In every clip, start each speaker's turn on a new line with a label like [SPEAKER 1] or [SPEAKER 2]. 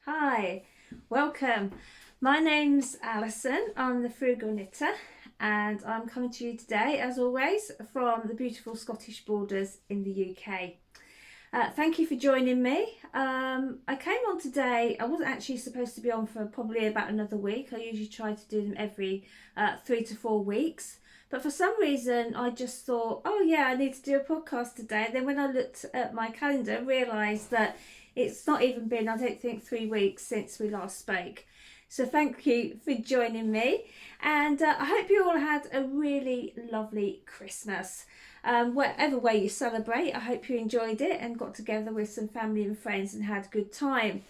[SPEAKER 1] Hi, welcome. My name's Alison. I'm the Frugal Knitter, and I'm coming to you today, as always, from the beautiful Scottish borders in the UK. Thank you for joining me. I came on today. I wasn't actually supposed to be on for probably about another week. I usually try to do them every 3 to 4 weeks. But for some reason, I just thought, oh yeah, I need to do a podcast today. And then when I looked at my calendar, realised that it's not even been, I don't think, 3 weeks since we last spoke. So thank you for joining me. And I hope you all had a really lovely Christmas. Whatever way you celebrate, I hope you enjoyed it and got together with some family and friends and had a good time.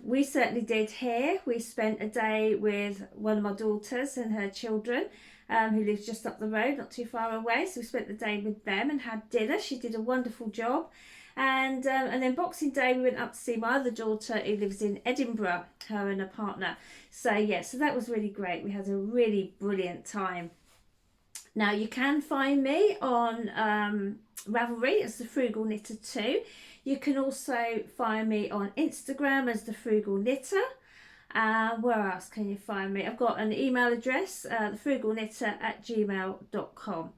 [SPEAKER 1] We certainly did here. We spent a day with one of my daughters and her children, who lives just up the road, not too far away. So we spent the day with them and had dinner. She did a wonderful job. And then Boxing Day we went up to see my other daughter who lives in Edinburgh, her and her partner. So yeah, so that was really great. We had a really brilliant time. Now you can find me on Ravelry as the Frugal Knitter too. You can also find me on Instagram as the Frugal Knitter. Where else can you find me? I've got an email address, thefrugalknitter@gmail.com.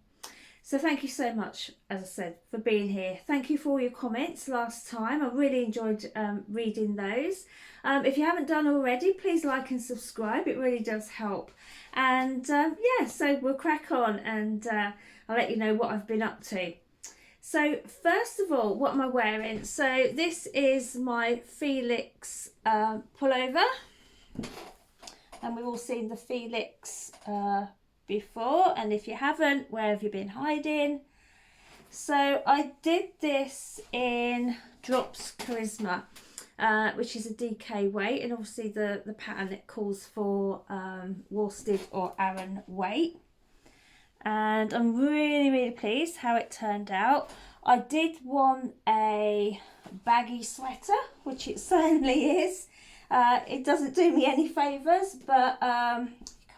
[SPEAKER 1] So thank you so much, as I said, for being here. Thank you for all your comments last time. I really enjoyed reading those. If you haven't done already, please like and subscribe. It really does help. And yeah, so we'll crack on and I'll let you know what I've been up to. So first of all, what am I wearing? So this is my Felix pullover. And we've all seen the Felix before, and if you haven't, where have you been hiding? So I did this in Drops Charisma, which is a DK weight, and obviously the pattern it calls for worsted or Aran weight. And I'm really pleased how it turned out. I did want a baggy sweater, which it certainly is. It doesn't do me any favours, but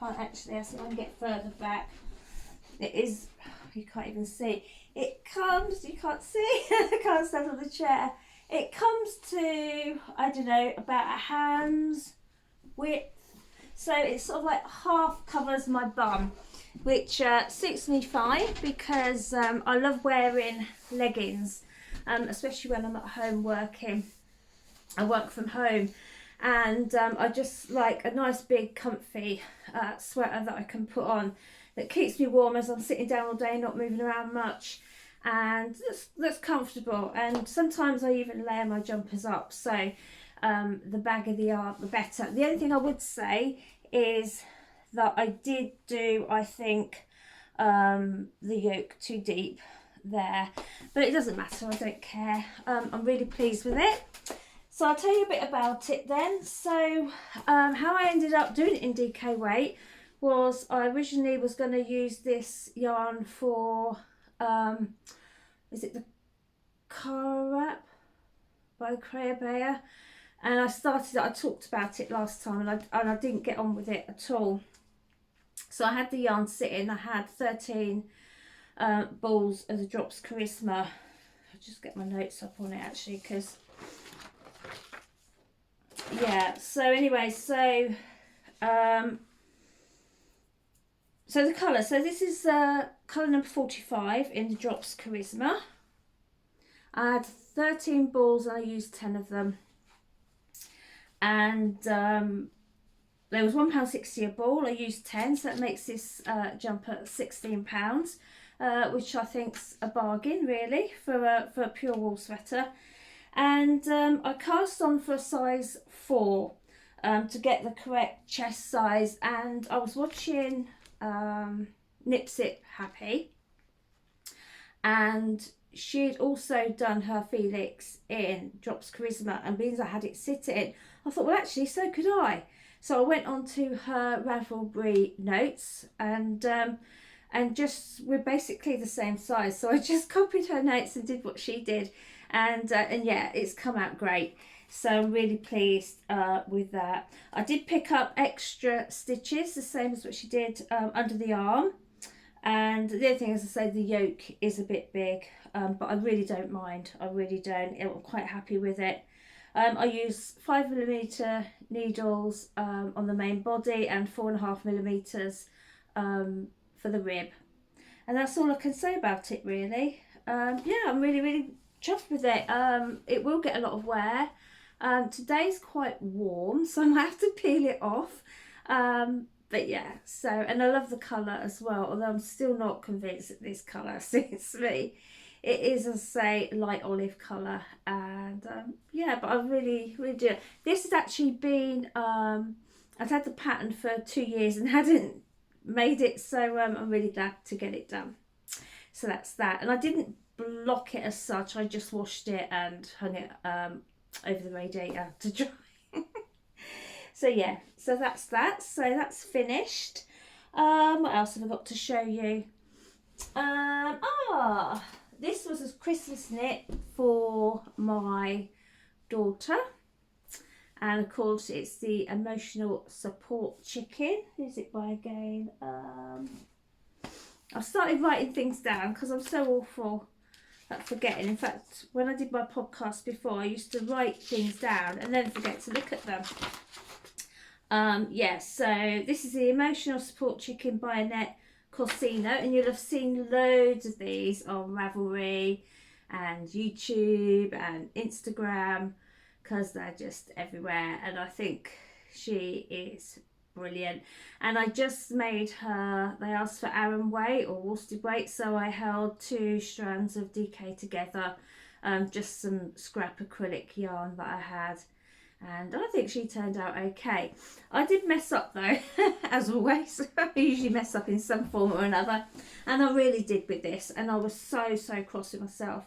[SPEAKER 1] can't actually, I see if I can get further back. It is, you can't even see. It comes, you can't see, I can't stand on the chair. It comes to, I don't know, about a hand's width. So it's sort of like half covers my bum, which suits me fine because I love wearing leggings, especially when I'm at home working. I work from home. And I just like a nice big comfy sweater that I can put on that keeps me warm as I'm sitting down all day, not moving around much, and that's comfortable. And sometimes I even layer my jumpers up, so the baggier they are, the better. The only thing I would say is that I did do, I think, the yoke too deep there, but it doesn't matter, I don't care. I'm really pleased with it. So I'll tell you a bit about it then. So how I ended up doing it in DK weight was I originally was going to use this yarn for, is it the Cara Wrap by Crea Bear? And I talked about it last time and I didn't get on with it at all. So I had the yarn sitting, I had 13 balls of the Drops Charisma. I'll just get my notes up on it actually because... yeah, so anyway, so the colour, so this is colour number 45 in the Drops Charisma. I had 13 balls and I used 10 of them, and there was £1.60 a ball. I used 10, so that makes this jumper £16, which I think's a bargain really for a pure wool sweater. And I cast on for a size 4 to get the correct chest size, and I was watching Nipsip Happy, and she'd also done her Felix in Drops Charisma, and being as I had it sitting, I thought, well actually so could I. So I went on to her Ravelry notes, and just we're basically the same size, so I just copied her notes and did what she did. And yeah, it's come out great. So I'm really pleased with that. I did pick up extra stitches, the same as what she did under the arm. And the other thing, as I say, the yoke is a bit big, but I really don't mind. I really don't. I'm quite happy with it. I use 5mm needles on the main body and 4.5mm for the rib. And that's all I can say about it, really. Yeah, I'm really, really chuffed with it. It will get a lot of wear. Today's quite warm, so I might have to peel it off. But yeah, so, and I love the colour as well, although I'm still not convinced that this colour suits me. It is, as I say, light olive colour, and yeah, but I really, really do. This has actually been, I've had the pattern for 2 years and hadn't made it, so I'm really glad to get it done. So that's that, and I didn't block it as such, I just washed it and hung it over the radiator to dry. So yeah, so that's that. So that's finished. What else have I got to show you? This was a Christmas knit for my daughter. And of course it's the Emotional Support Chicken. Who's it by again? I've started writing things down because I'm so awful at forgetting. In fact, when I did my podcast before, I used to write things down and then forget to look at them. Yes, so this is the Emotional Support Chicken by Annette Corsino, and you'll have seen loads of these on Ravelry and YouTube and Instagram because they're just everywhere, and I think she is brilliant. And I just made her, they asked for Aran weight or worsted weight, so I held 2 strands of DK together, just some scrap acrylic yarn that I had. And I think she turned out okay. I did mess up though, as always. I usually mess up in some form or another. And I really did with this. And I was so cross with myself.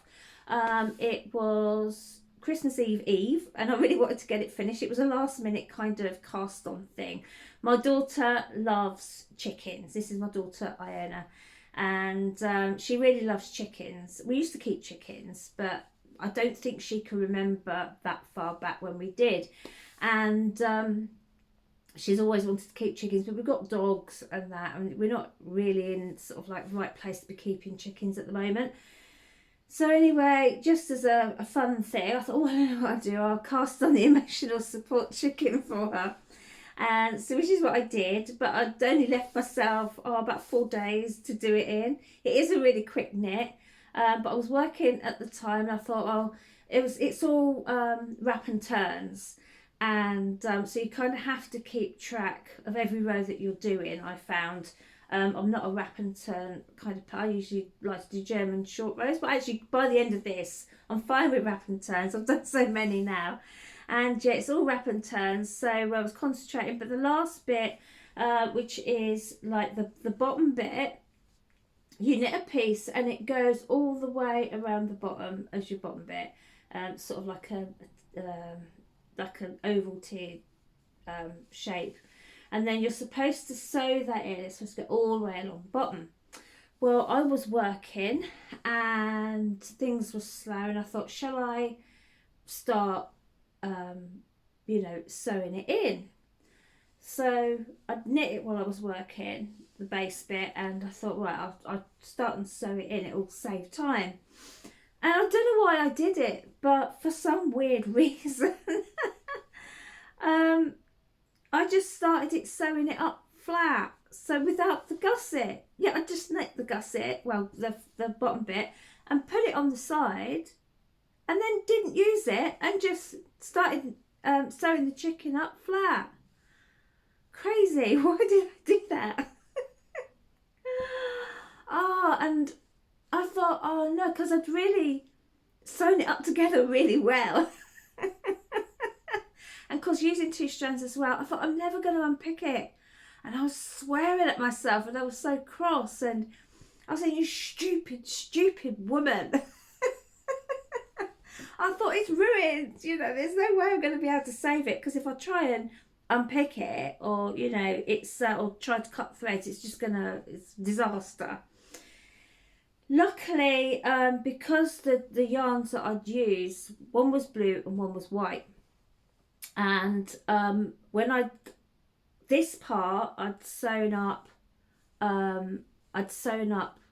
[SPEAKER 1] It was Christmas Eve. And I really wanted to get it finished. It was a last minute kind of cast on thing. My daughter loves chickens. This is my daughter, Iona. And she really loves chickens. We used to keep chickens, but I don't think she can remember that far back when we did. And she's always wanted to keep chickens, but we've got dogs and that, and we're not really in sort of like the right place to be keeping chickens at the moment. So anyway, just as a fun thing, I thought, oh, I don't know what I'll do. I'll cast on the Emotional Support Chicken for her. And so, which is what I did, but I'd only left myself about 4 days to do it in. It is a really quick knit. But I was working at the time, and I thought, oh, it's all wrap and turns, and so you kind of have to keep track of every row that you're doing. I found I'm not a wrap and turn kind of. I usually like to do German short rows, but actually by the end of this, I'm fine with wrap and turns. I've done so many now, and yeah, it's all wrap and turns. So I was concentrating, but the last bit, which is like the bottom bit. You knit a piece and it goes all the way around the bottom as your bottom bit, sort of like an oval tiered shape, and then you're supposed to sew that in. It's supposed to go all the way along the bottom. Well, I was working and things were slow, and I thought, shall I start sewing it in? So I'd knit it while I was working, the base bit, and I thought, right, I'll start and sew it in, it'll save time. And I don't know why I did it, but for some weird reason, I just started sewing it up flat, so without the gusset. Yeah, I just knit the gusset, well, the bottom bit, and put it on the side, and then didn't use it, and just started sewing the chicken up flat. Crazy. Why did I do that? And I thought, oh no, because I'd really sewn it up together really well. And of course, using 2 strands as well, I thought, I'm never going to unpick it. And I was swearing at myself, and I was so cross, and I was saying, you stupid woman. I thought, it's ruined, there's no way I'm going to be able to save it, because if I try and unpick it, or it's or try to cut threads, it's disaster. Luckily, because the yarns that I'd use, one was blue and one was white, and when this part I'd sewn up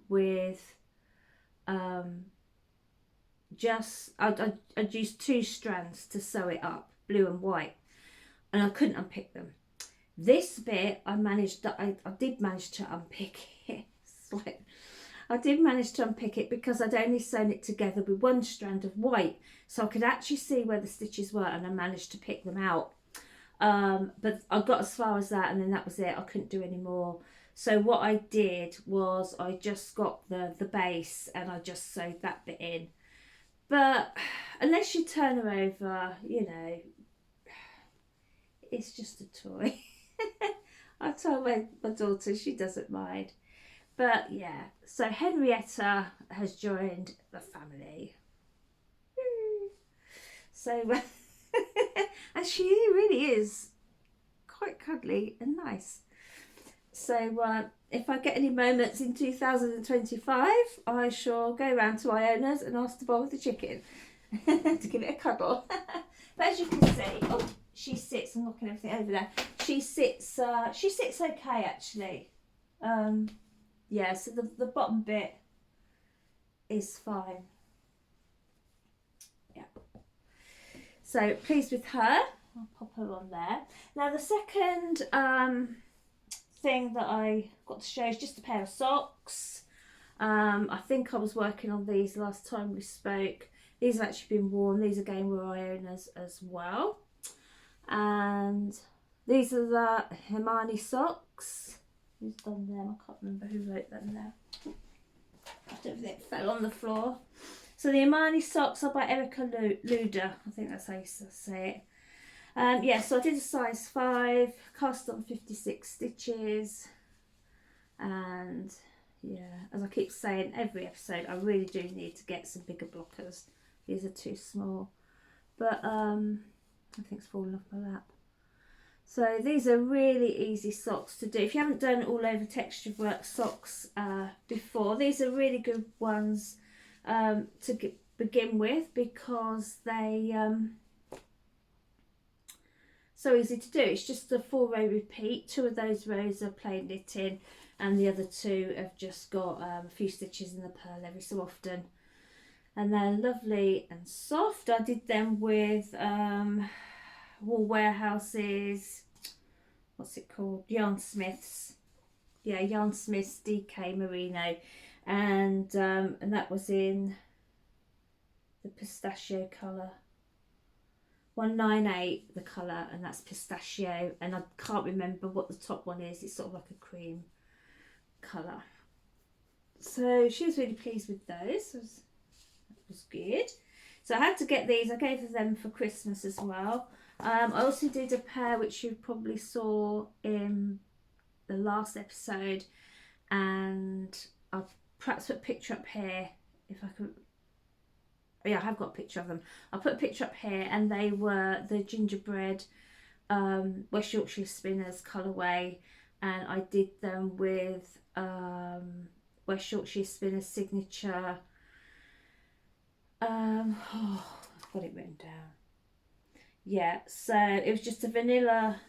[SPEAKER 1] with I'd used 2 strands to sew it up, blue and white, and I couldn't unpick them. This bit I did manage to unpick it. It's like, I did manage to unpick it because I'd only sewn it together with 1 strand of white, so I could actually see where the stitches were, and I managed to pick them out. But I got as far as that, and then that was it. I couldn't do any more. So what I did was I just got the base and I just sewed that bit in. But unless you turn her over, you know, it's just a toy. I told my daughter, she doesn't mind. But yeah, so Henrietta has joined the family. So, and she really is quite cuddly and nice. So if I get any moments in 2025, I shall go round to Iona's and ask to borrow the chicken to give it a cuddle. But as you can see, oh, she sits, I'm knocking everything over there. She sits okay actually. Yeah, so the bottom bit is fine. Yeah. So pleased with her. I'll pop her on there. Now the second thing that I got to show is just a pair of socks. I think I was working on these last time we spoke. These have actually been worn. These again were Iona's as well. And these are the Hermione socks. Who's done them? I can't remember who wrote them now. I don't think it fell on the floor. So the Hermione socks are by Erica Lueder. I think that's how you say it. Yeah, so I did a size 5, cast on 56 stitches. And yeah, as I keep saying every episode, I really do need to get some bigger blockers. These are too small. But I think it's fallen off my lap. So these are really easy socks to do. If you haven't done all over texture work socks before, these are really good ones to begin with because they so easy to do. It's just a 4-row repeat. 2 of those rows are plain knitting and the other 2 have just got a few stitches in the purl every so often. And they're lovely and soft. I did them with Wool Warehouse's, what's it called? Yarn Smiths. Yeah, Yarn Smiths DK Merino. And that was in the pistachio colour. 198 the colour, and that's pistachio, and I can't remember what the top one is. It's sort of like a cream colour. So she was really pleased with those. That was good. So I had to get these. I gave them for Christmas as well. I also did a pair which you probably saw in the last episode, and I'll perhaps put a picture up here if I could. Yeah, I have got a picture of them. I'll put a picture up here, and they were the Gingerbread West Yorkshire Spinners colourway, and I did them with West Yorkshire Spinners signature. Oh, I've got it written down. Yeah, so it was just a vanilla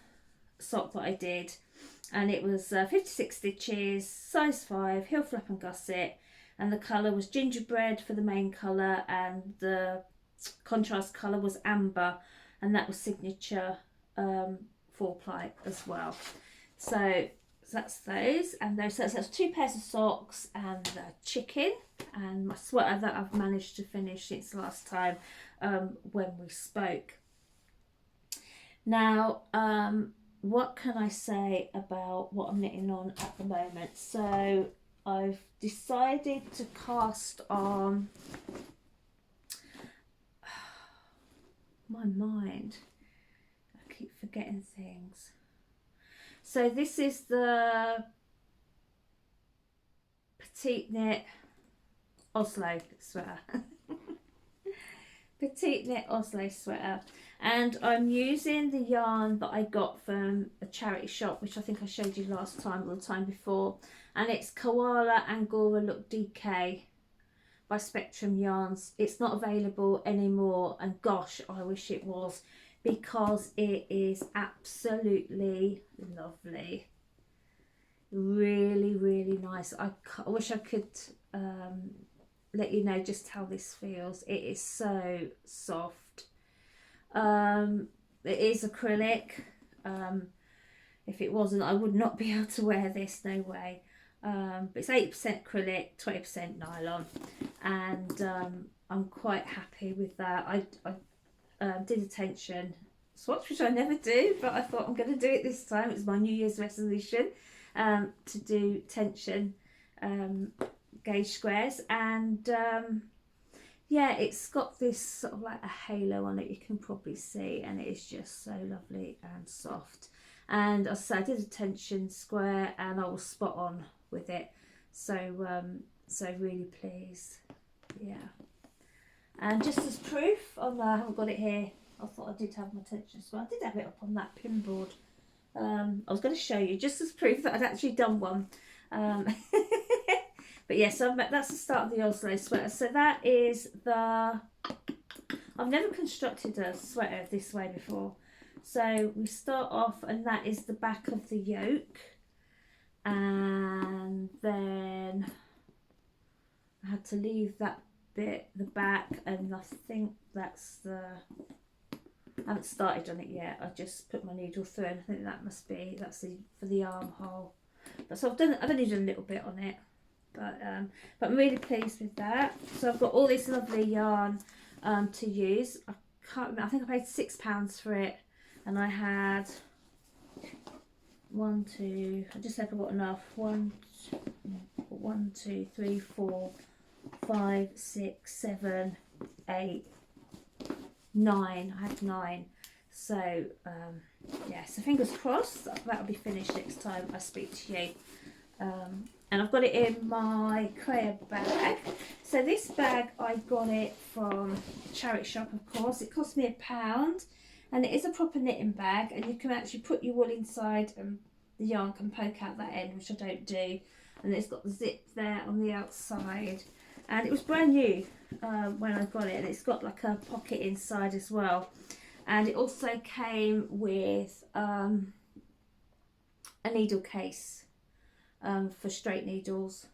[SPEAKER 1] sock that I did, and it was 56 stitches, size 5, heel flap and gusset, and the colour was Gingerbread for the main colour, and the contrast colour was amber, and that was signature 4-ply as well. So that's those, and those. So that's 2 pairs of socks and the chicken and my sweater that I've managed to finish since last time when we spoke. Now, what can I say about what I'm knitting on at the moment? So I've decided to cast on my mind. I keep forgetting things. So this is the Petite Knit Oslo sweater. Petite Knit Oslo sweater, and I'm using the yarn that I got from a charity shop, which I think I showed you last time or the time before, and it's Koala Angora Look DK by Spectrum Yarns. It's not available anymore, and gosh, I wish it was, because it is absolutely lovely. Really, really nice. I wish I could let you know just how this feels. It is so soft. It is acrylic. If it wasn't, I would not be able to wear this, no way. But it's 8% acrylic, 20% nylon, and I'm quite happy with that. I did a tension swatch, which I never do, but I thought I'm going to do it this time. It's my New Year's resolution to do tension gauge squares, and yeah, it's got this sort of like a halo on it, you can probably see, and it is just so lovely and soft. And as I said, I did a tension square and I was spot on with it, so so really pleased. Yeah, and just as proof, I haven't got it here, I thought I did have my tension square. I did have it up on that pin board. I was going to show you just as proof that I'd actually done one. But yes, yeah, so that's the start of the Oslo Sweater. So that is the... I've never constructed a sweater this way before. So we start off, and that is the back of the yoke. And then I had to leave that bit, the back, and I think that's the... I haven't started on it yet. I just put my needle through, and I think that must be, that's the, for the armhole. But so I've only done a little bit on it, but I'm really pleased with that. So I've got all this lovely yarn to use. I can't remember, I think I paid £6 for it, and I had I just hope I got enough. 1, 2, 3, 4, 5, 6, 7, 8, 9. I had 9. So yeah, so fingers crossed that'll be finished next time I speak to you. And I've got it in my Crea bag. So this bag, I got it from the charity shop, of course. It cost me £1, and it is a proper knitting bag, and you can actually put your wool inside and the yarn can poke out that end, which I don't do. And it's got the zip there on the outside, and it was brand new when I got it, and it's got like a pocket inside as well. And it also came with a needle case for straight needles.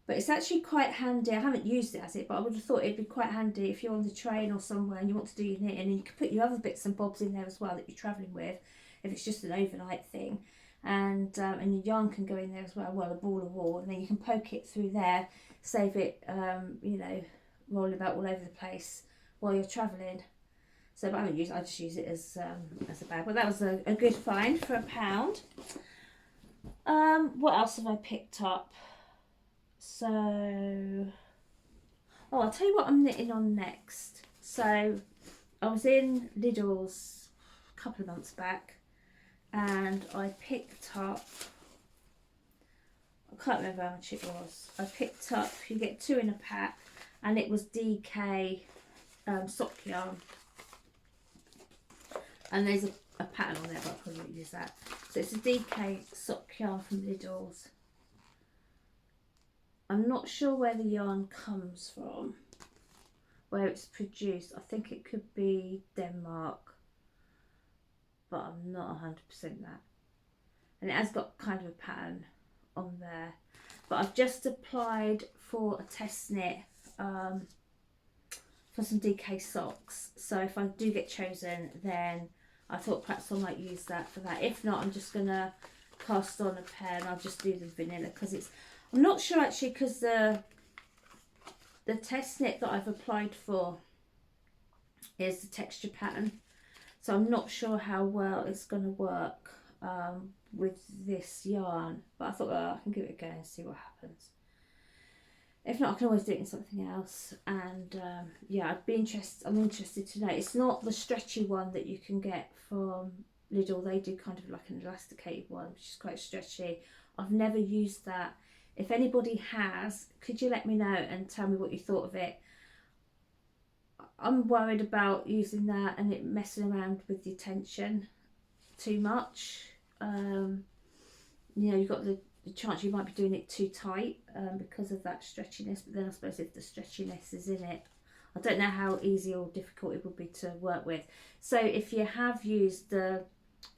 [SPEAKER 1] But it's actually quite handy. I haven't used it as it, but I would have thought it'd be quite handy if you're on the train or somewhere and you want to do your knitting, and you can put your other bits and bobs in there as well that you're travelling with, if it's just an overnight thing. And your yarn can go in there as well, a ball of wool, and then you can poke it through there, save it, you know, rolling about all over the place while you're travelling. So, but I haven't used it, I just use it as a bag. But that was a good find for £1. What else have I picked up? So, I'll tell you what I'm knitting on next. So, I was in Lidl's a couple of months back, and I picked up, I can't remember how much it was. I picked up, you get 2 in a pack, and it was DK sock yarn. And there's a pattern on there, but I probably won't use that. So it's a DK sock yarn from Lidl's. I'm not sure where the yarn comes from, where it's produced. I think it could be Denmark, but I'm not 100% that. And it has got kind of a pattern on there. But I've just applied for a test knit for some DK socks. So if I do get chosen, then I thought perhaps I might use that for that. If not, I'm just going to cast on a pair, and I'll just do the vanilla, because it's, I'm not sure actually, because the test knit that I've applied for is the texture pattern. So I'm not sure how well it's going to work with this yarn. But I thought, I can give it a go and see what happens. If not, I can always do it in something else. And yeah, I'm interested to know. It's not the stretchy one that you can get from Lidl. They do kind of like an elasticated one, which is quite stretchy. I've never used that. If anybody has, could you let me know and tell me what you thought of it? I'm worried about using that and it messing around with the tension too much. You know, you've got the chance you might be doing it too tight because of that stretchiness. But then I suppose if the stretchiness is in it, I don't know how easy or difficult it would be to work with. So if you have used the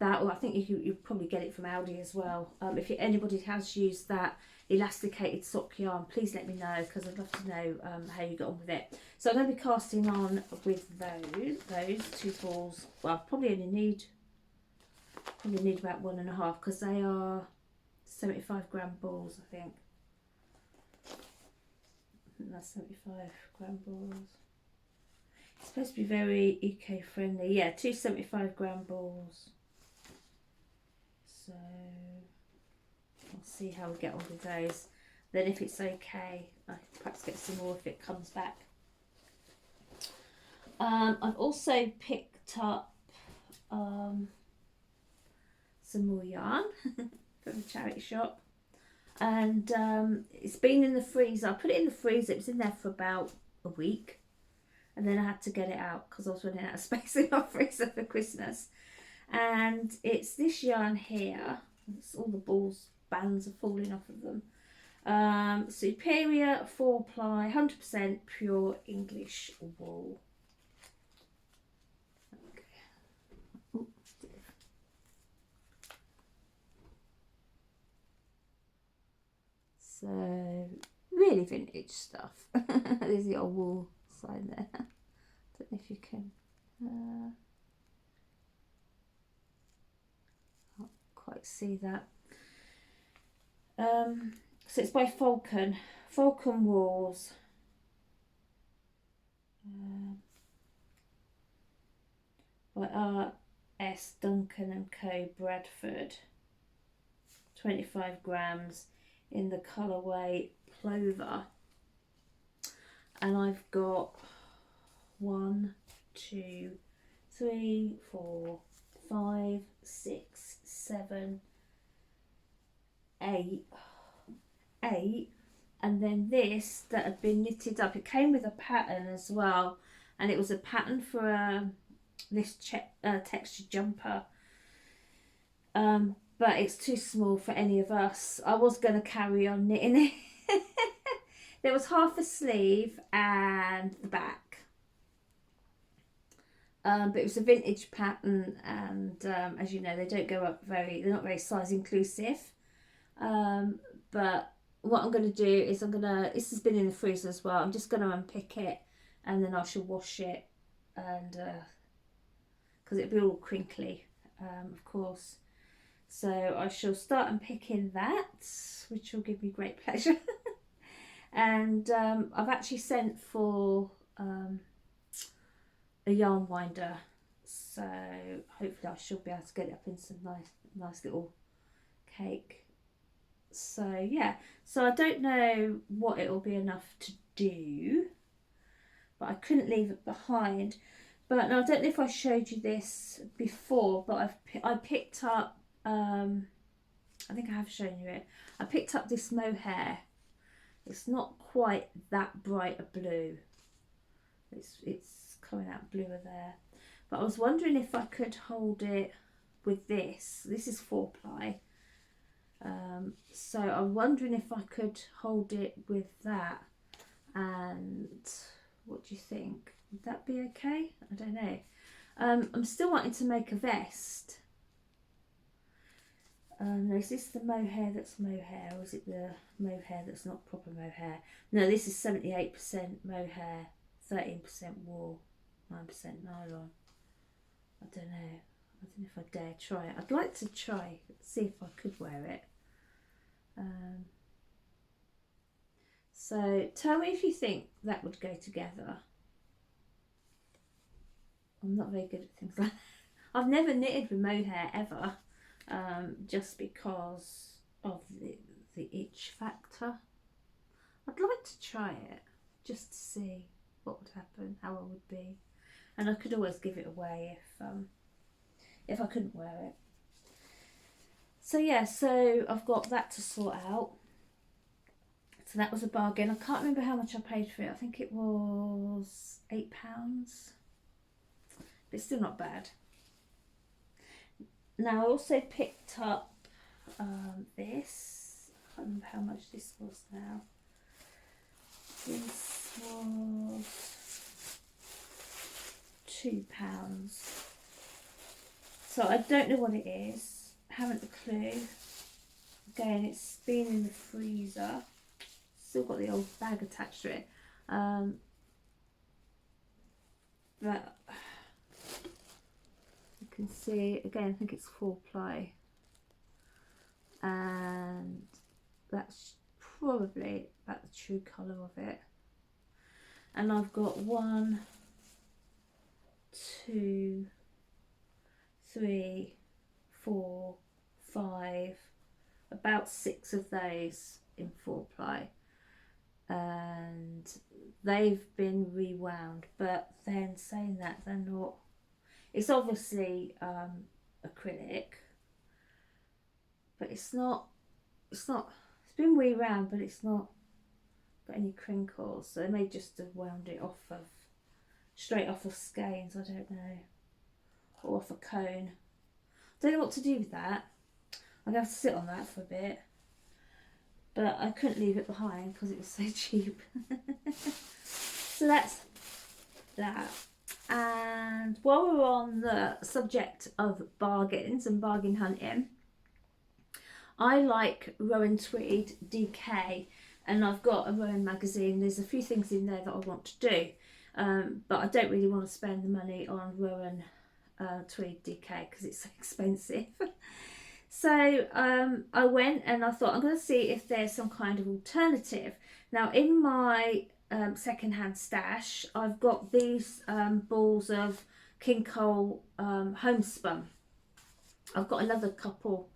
[SPEAKER 1] that, or I think you probably get it from Aldi as well. If anybody has used that elasticated sock yarn, please let me know, because I'd love to know how you got on with it. So I'm going to be casting on with those 2 balls. Well, probably need about 1.5, because they are 75-gram balls, I think. That's 75-gram balls. It's supposed to be very eco-friendly. Yeah, 2 75-gram balls. So I'll see how we get on with those. Then if it's okay, I can perhaps get some more if it comes back. I've also picked up some more yarn from the charity shop. And it's been in the freezer. I put it in the freezer. It was in there for about a week. And then I had to get it out because I was running out of space in my freezer for Christmas. And it's this yarn here. It's all the balls, bands are falling off of them. Superior 4-ply, 100% pure English wool. Okay. So, really vintage stuff. There's the old wool sign there. Don't know if you can. Can't quite see that. So it's by Falcon Wools. By R.S. Duncan and Co. Bradford. 25 grams in the colourway Plover. And I've got 1, 2, 3, 4, 5, 6, 7, 8, and then this that had been knitted up. It came with a pattern as well, and it was a pattern for this textured jumper, but it's too small for any of us. I was going to carry on knitting it. There was half a sleeve and the back, but it was a vintage pattern, and as you know, they don't go up they're not very size inclusive. But what I'm going to do is this has been in the freezer as well, I'm just going to unpick it, and then I shall wash it, and because it'll be all crinkly, of course. So I shall start unpicking that, which will give me great pleasure. And I've actually sent for a yarn winder, so hopefully I should be able to get it up in some nice little cake. So yeah, so I don't know what it'll be enough to do, but I couldn't leave it behind. But now, I don't know if I showed you this before, but I picked up I think I have shown you it. I picked up this mohair. It's not quite that bright a blue. It's coming out bluer there. But I was wondering if I could hold it with this. This is 4-ply. So I'm wondering if I could hold it with that. And what do you think? Would that be okay? I don't know. I'm still wanting to make a vest. Is this the mohair that's mohair, or is it the mohair that's not proper mohair? No, this is 78% mohair, 13% wool, 9% nylon. I don't know. I don't know if I dare try it. I'd like to try, see if I could wear it. So tell me if you think that would go together. I'm not very good at things like that. I've never knitted with mohair ever. Just because of the itch factor. I'd like to try it just to see what would happen, how I would be, and I could always give it away if I couldn't wear it. So yeah, so I've got that to sort out. So that was a bargain. I can't remember how much I paid for it. I think it was £8, but it's still not bad. Now I also picked up this. I can't remember how much this was now. This was £2. So I don't know what it is, haven't a clue. Again, it's been in the freezer, still got the old bag attached to it, but you can see again, I think it's 4-ply, and that's probably about the true colour of it. And I've got 1, 2, 3, 4, 5, about 6 of those in 4-ply, and they've been rewound. But then saying that, they're not, it's obviously acrylic, but it's been rewound, but it's not got any crinkles, so they may just have wound it off of straight off of skeins, I don't know, or off a cone. I don't know what to do with that. I'm going to have to sit on that for a bit, but I couldn't leave it behind because it was so cheap. So that's that. And while we're on the subject of bargains and bargain hunting, I like Rowan Tweed DK, and I've got a Rowan magazine. There's a few things in there that I want to do, but I don't really want to spend the money on Rowan Tweed DK because it's so expensive. So I went and I thought, I'm going to see if there's some kind of alternative. Now in my second-hand stash, I've got these balls of King Cole homespun. I've got another couple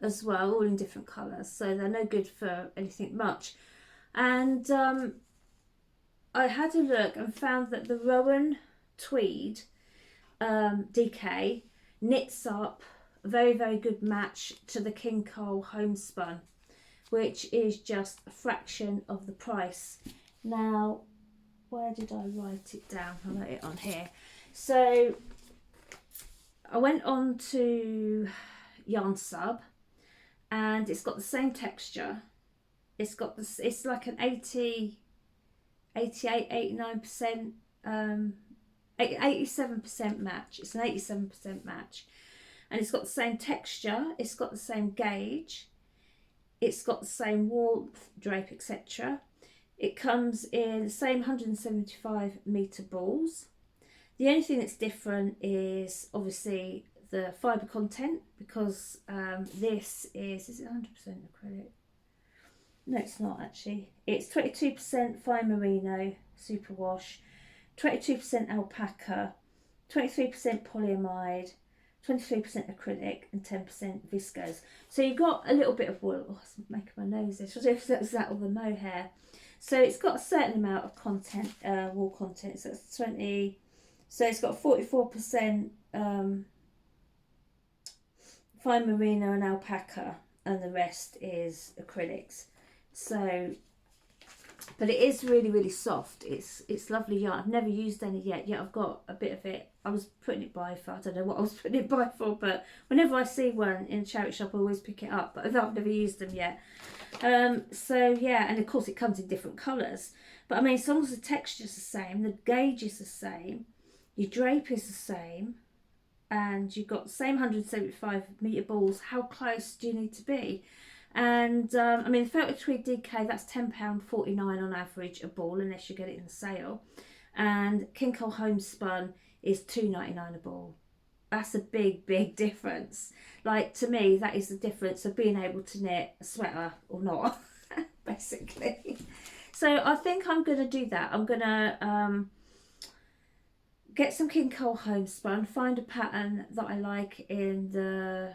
[SPEAKER 1] as well, all in different colours, so they're no good for anything much. And I had a look and found that the Rowan Tweed DK knits up a very, very good match to the King Cole homespun, which is just a fraction of the price. Now, where did I write it down? I wrote it on here. So I went on to Yarn Sub, and it's got the same texture. It's got this, it's like an 88, 89%, 87% match. It's an 87% match. And it's got the same texture, it's got the same gauge, it's got the same warmth, drape, etc. It comes in the same 175 metre balls. The only thing that's different is obviously the fibre content, because this is it 100% acrylic? No, it's not actually. It's 22% fine merino superwash, 22% alpaca, 23% polyamide, 23% acrylic and 10% viscose. So you've got a little bit of wool. Oh, it's making my nose itch. I don't know if that's that or the mohair. So it's got a certain amount of content, wool content. So it's 20. So it's got 44% fine merino and alpaca, and the rest is acrylics. So, but it is really, really soft. It's lovely yarn. I've never used any yet. I've got a bit of it. I was putting it by for, I don't know what I was putting it by for, but whenever I see one in a charity shop, I always pick it up. But I've never used them yet. So yeah, and of course it comes in different colours. But I mean, as long as the texture's the same, the gauge is the same, your drape is the same, and you've got the same 175 metre balls, how close do you need to be? And I mean, the Felix Tweed DK, that's £10.49 on average a ball, unless you get it in sale. And King Cole homespun is £2.99 a ball. That's a big, big difference. Like, to me, that is the difference of being able to knit a sweater or not, basically. So I think I'm going to do that. I'm going to get some King Cole homespun, find a pattern that I like in the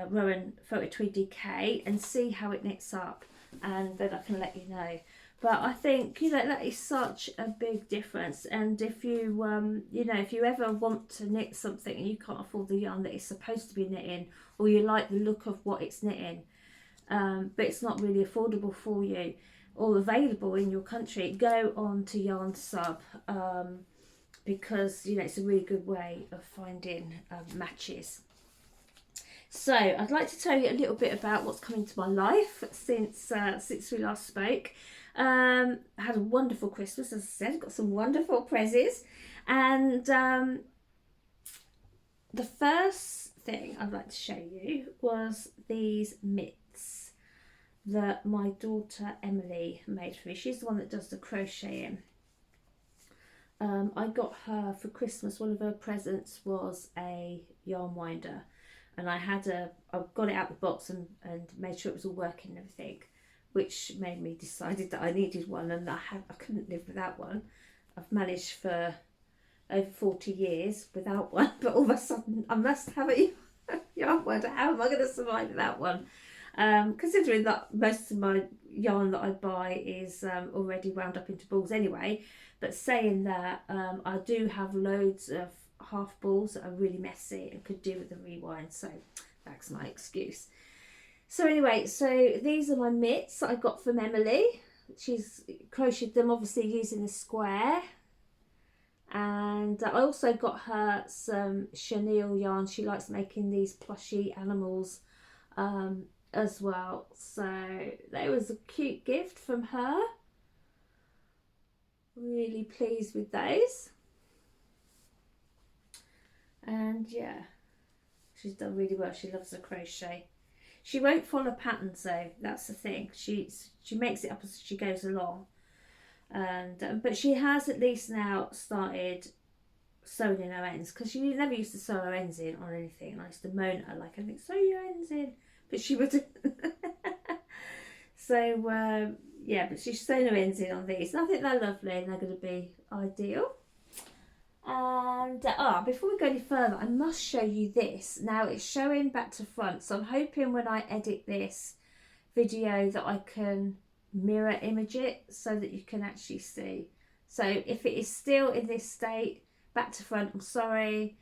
[SPEAKER 1] Rowan Felix Tweed DK and see how it knits up, and then I can let you know. But I think, you know, that is such a big difference. And if you you know, if you ever want to knit something and you can't afford the yarn that it's supposed to be knitting, or you like the look of what it's knitting, but it's not really affordable for you or available in your country, go on to Yarn Sub, because, you know, it's a really good way of finding matches. So I'd like to tell you a little bit about what's come into my life since we last spoke. I had a wonderful Christmas, as I said, got some wonderful prezzies, and the first thing I'd like to show you was these mitts that my daughter Emily made for me. She's the one that does the crocheting. I got her for Christmas, one of her presents was a yarn winder, and I got it out of the box and made sure it was all working and everything, which made me decided that I needed one, and I couldn't live without one. I've managed for over 40 years without one, but all of a sudden I must have a yarn winder. How am I going to survive without one? Considering that most of my yarn that I buy is already wound up into balls anyway. But saying that, I do have loads of half balls that are really messy and could do with the rewind, so that's my excuse. So anyway, so these are my mitts that I got from Emily. She's crocheted them obviously using a square. And I also got her some chenille yarn. She likes making these plushy animals as well. So that was a cute gift from her. Really pleased with those. And yeah, she's done really well. She loves the crochet. She won't follow patterns though, that's the thing. She makes it up as she goes along. And but she has at least now started sewing in her ends, because she never used to sew her ends in on anything. And I used to moan at her like, I think, sew your ends in, but she wouldn't. So yeah, but she's sewn her ends in on these, and I think they're lovely and they're going to be ideal. And before we go any further, I must show you this. Now it's showing back to front, so I'm hoping when I edit this video that I can mirror image it so that you can actually see. So if it is still in this state back to front, I'm sorry.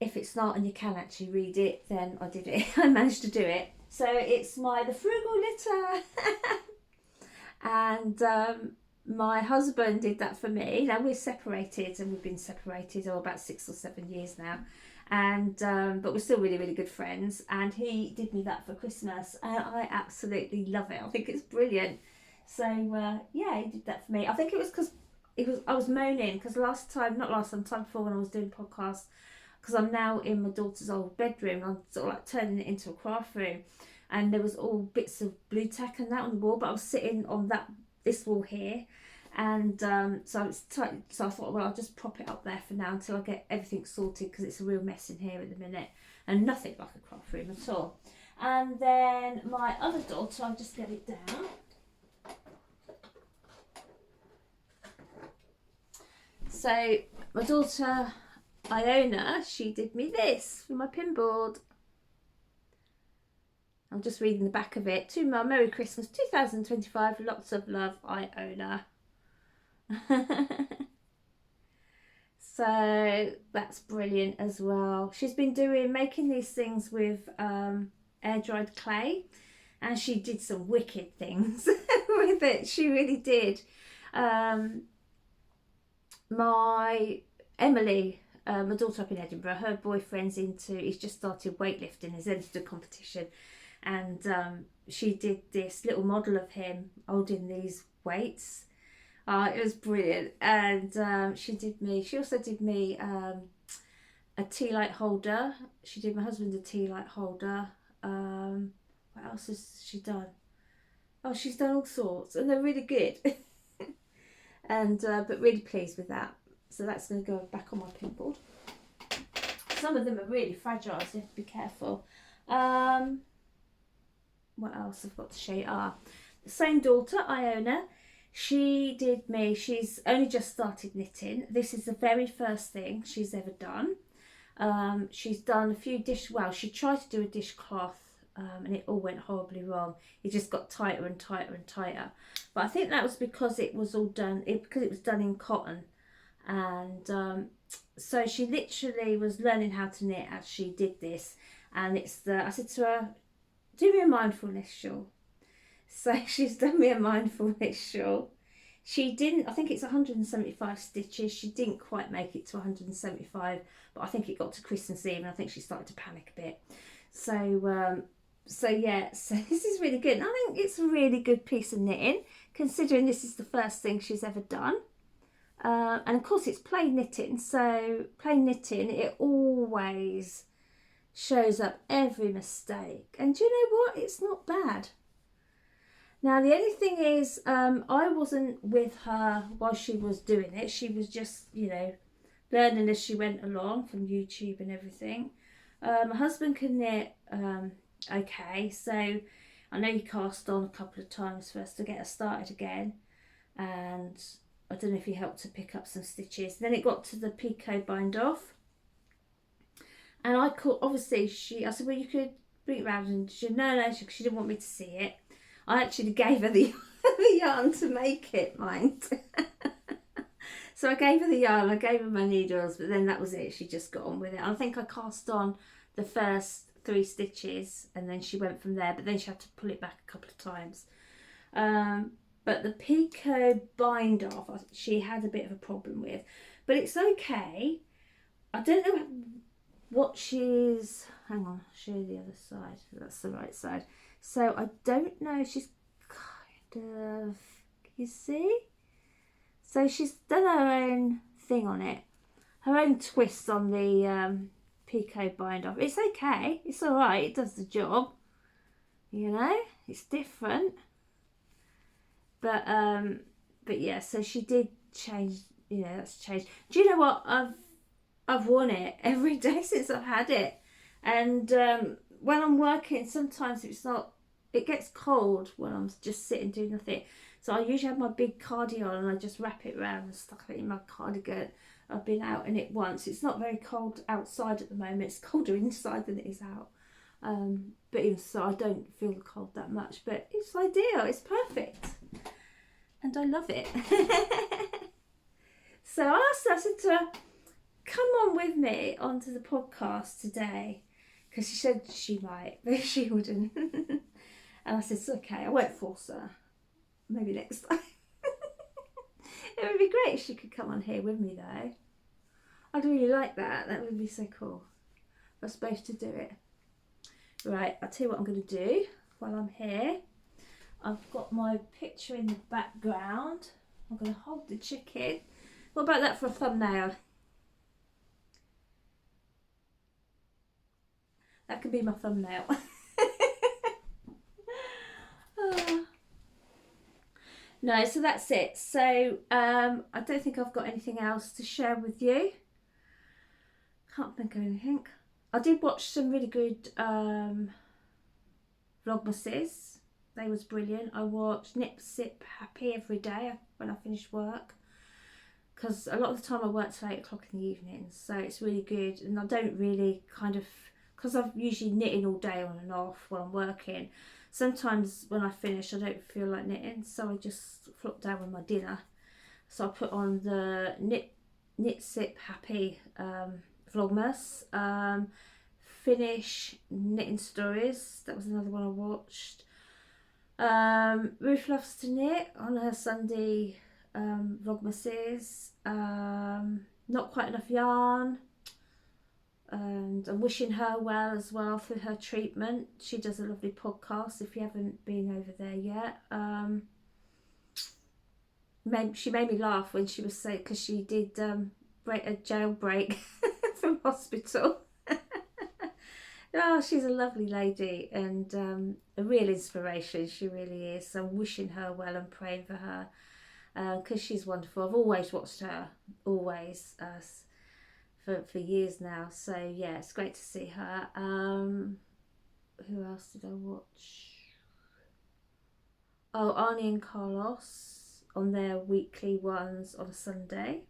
[SPEAKER 1] If it's not and you can actually read it, then I did it. I managed to do it. So it's the frugal litter. And my husband did that for me. Now we're separated, and we've been separated about 6 or 7 years now, and but we're still really, really good friends. And he did me that for Christmas, and I absolutely love it. I think it's brilliant. So yeah, he did that for me. I think it was because I was moaning because time before, when I was doing podcasts, because I'm now in my daughter's old bedroom, I'm sort of like turning it into a craft room, and there was all bits of blue tack and that on the wall, but I was sitting on this wall here, and so it's tight. So I thought, well, I'll just prop it up there for now until I get everything sorted, because it's a real mess in here at the minute, and nothing like a craft room at all. And then my other daughter, I'll just get it down. So my daughter Iona, she did me this for my pinboard. I'm just reading the back of it. To my Merry Christmas 2025, lots of love, Iona. So that's brilliant as well. She's been making these things with air dried clay, and she did some wicked things with it. She really did. My Emily, my daughter up in Edinburgh, her boyfriend's he's just started weightlifting, he's entered a competition, and she did this little model of him holding these weights. It was brilliant. And she also did me a tea light holder. She did my husband a tea light holder. What else has she done? Oh, she's done all sorts, and they're really good. And but really pleased with that. So that's going to go back on my pinboard. Some of them are really fragile, so you have to be careful. What else I've got to show you? The same daughter, Iona, she's only just started knitting. This is the very first thing she's ever done. She's done a few she tried to do a dishcloth, and it all went horribly wrong. It just got tighter and tighter and tighter. But I think that was because it was done in cotton. And so she literally was learning how to knit as she did this. And I said to her, do me a mindfulness shawl. So she's done me a mindfulness shawl. She didn't, I think it's 175 stitches. She didn't quite make it to 175, but I think it got to Christmas Eve, and I think she started to panic a bit. So yeah, so this is really good. And I think it's a really good piece of knitting, considering this is the first thing she's ever done. And of course it's plain knitting, so plain knitting, it always shows up every mistake. And do you know what? It's not bad. Now, the only thing is, I wasn't with her while she was doing it. She was just, you know, learning as she went along from YouTube and everything. My husband can knit okay, so I know he cast on a couple of times for us to get us started again. And I don't know if he helped to pick up some stitches. Then it got to the picot bind off. And I caught, obviously, I said, well, you could bring it round. And she said, no, she didn't want me to see it. I actually gave her the yarn to make it, mind. So I gave her the yarn, I gave her my needles, but then that was it. She just got on with it. I think I cast on the first 3 stitches and then she went from there, but then she had to pull it back a couple of times. But the picot bind off, she had a bit of a problem with, but it's okay. I don't know what she's, hang on, I'll show you the other side. That's the right side. So I don't know, she's kind of, you see? So she's done her own thing on it, her own twist on the picot bind off. It's okay, it's all right, it does the job, you know, it's different. But yeah, so she did change, you know, that's changed. Do you know what? I've worn it every day since I've had it, and when I'm working, sometimes it gets cold when I'm just sitting doing nothing. So I usually have my big cardigan on and I just wrap it around and stuck it in my cardigan. I've been out in it once. It's not very cold outside at the moment. It's colder inside than it is out. But even so, I don't feel the cold that much. But it's ideal. It's perfect. And I love it. So I asked her, I said to her, come on with me onto the podcast today. Because she said she might, but she wouldn't. And I said, it's okay. I won't force her. Maybe next time. It would be great if she could come on here with me though. I'd really like that. That would be so cool. I was supposed to do it. Right, I'll tell you what I'm going to do while I'm here. I've got my picture in the background. I'm going to hold the chicken. What about that for a thumbnail? That could be my thumbnail. No, so that's it. So I don't think I've got anything else to share with you. Can't think of anything. I did watch some really good vlogmases. They was brilliant. I watched Knit, Sip, Happy every day when I finished work, because a lot of the time I work till 8 o'clock in the evenings, so it's really good. And I don't really because I'm usually knitting all day on and off while I'm working. Sometimes when I finish I don't feel like knitting, so I just flop down with my dinner. So I put on the Knit Sip Happy vlogmas, Finish Knitting Stories, that was another one I watched. Ruth Loves to Knit on her Sunday vlogmases, Not Quite Enough Yarn, and I'm wishing her well as well for her treatment. She does a lovely podcast if you haven't been over there yet. She made me laugh when she was saying, because she did break a jailbreak from hospital. Oh, she's a lovely lady and a real inspiration. She really is. So I'm wishing her well and praying for her, because she's wonderful. I've always watched her, always, for years now. So yeah, it's great to see her. Who else did I watch? Oh, Arnie and Carlos on their weekly ones on a Sunday.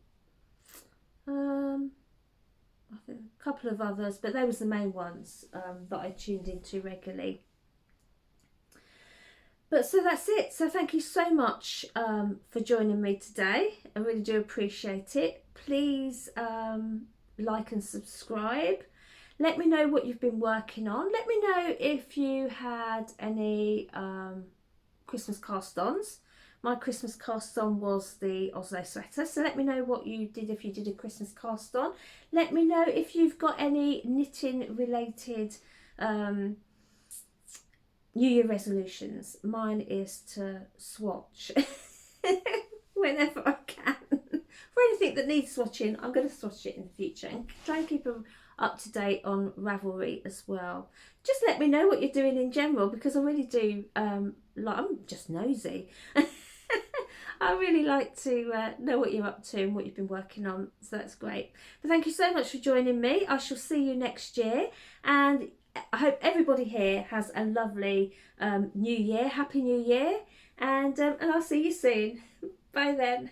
[SPEAKER 1] I think a couple of others, but they was the main ones that I tuned into regularly. But so that's it. So thank you so much for joining me today. I really do appreciate it. Please like and subscribe. Let me know what you've been working on. Let me know if you had any Christmas cast-ons. My Christmas cast-on was the Oslo Sweater, so let me know what you did if you did a Christmas cast-on. Let me know if you've got any knitting related New Year resolutions. Mine is to swatch whenever I can. For anything that needs swatching, I'm going to swatch it in the future and try and keep a up to date on Ravelry as well. Just let me know what you're doing in general, because I really do, like, I'm just nosy. I really like to know what you're up to and what you've been working on, so that's great. But thank you so much for joining me. I shall see you next year, and I hope everybody here has a lovely New Year, Happy New Year, and I'll see you soon. Bye then.